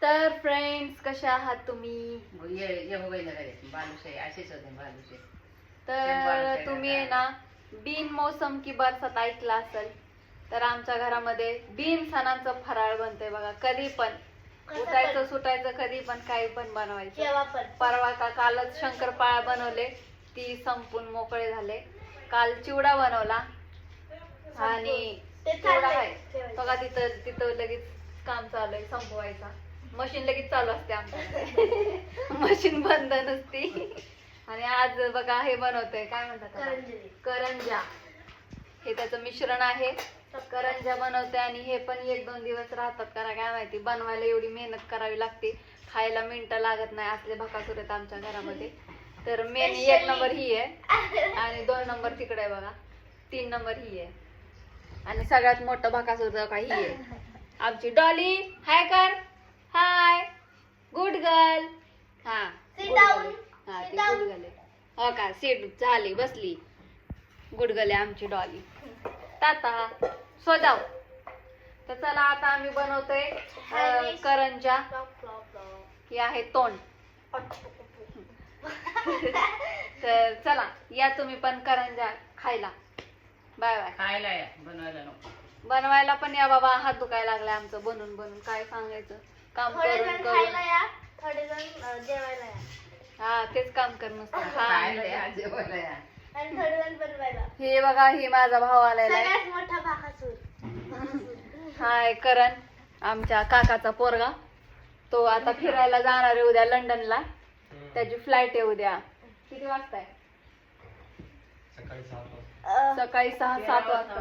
तर फ्रेंड्स कशा आहात तुम्ही? तर तुम्ही आहे ना बिन मौसम की बरसात ऐकला असेल. तर आमच्या घरामध्ये बिन सणांचं फराळ बनतंय बघा. कधी पण उठायचं सुटायचं, कधी पण काही पण बनवायचं. परवा का कालच शंकरपाळ्या बनवले, ती संपून मोकळे झाले. काल चिवडा बनवला आणि चिवडा आहे बघा. तिथं तिथं लगेच काम चालू आहे संपवायचा. मशीन लगेच चालू असते आमच्याकडे. मशीन बंद नसती. आणि आज बघा हे बनवतोय, काय म्हणतात, करंजा. हे त्याचं मिश्रण आहे. करंजा बनवते आणि हे पण 1-2 दिवस राहतात. करा काय माहिती, बनवायला एवढी मेहनत करावी लागते, खायला मिनिटं लागत नाही. असले भकासूर आहेत आमच्या घरामध्ये. तर मेन 1 नंबर ही आहे आणि 2 नंबर तिकडे आहे बघा, 3 नंबर ही आहे आणि सगळ्यात मोठं भकासूर काही आहे आमची डॉली. हाय कर, हाय गुड गर्ल. हा ती गुड गर्ल आहे. हो का, सीट झाली बसली. गुड गर्ल आहे आमची डॉली. टाटा सो जाऊ. तर चला आता आम्ही बनवतोय करंजा. ही आहे तोंड. तर चला या तुम्ही पण करंजा खायला. Bye bye. खायला या, बनवायला नको. बनवायला पण या बाबा, हात दुखायला लागलाय आमचं बनून बनून. काय सांगायचं, काम करून करून. हा तेच काम कर नुसतं. खायला या, जेवायला या. हे बघा, ही माझा भाऊ आलेला आहे. हाय करण, आमच्या काकाचा पोरगा. तो आता फिरायला जाणार आहे उद्या लंडनला. त्याची फ्लाईट आहे उद्या. किती वाजता आहे? सकाळी 6-7 वाजता.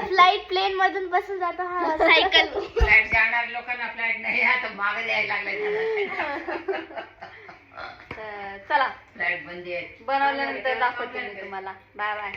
फ्लाईट प्लेन मधून बसून जातो हा सायकल. फ्लाईट जाणार लोकांना फ्लाईट नाही, आता मागे द्यायला लागलाय. चला फ्लाईट बंदी आहे. बनवल्यानंतर दाखवते मी तुम्हाला. Bye bye.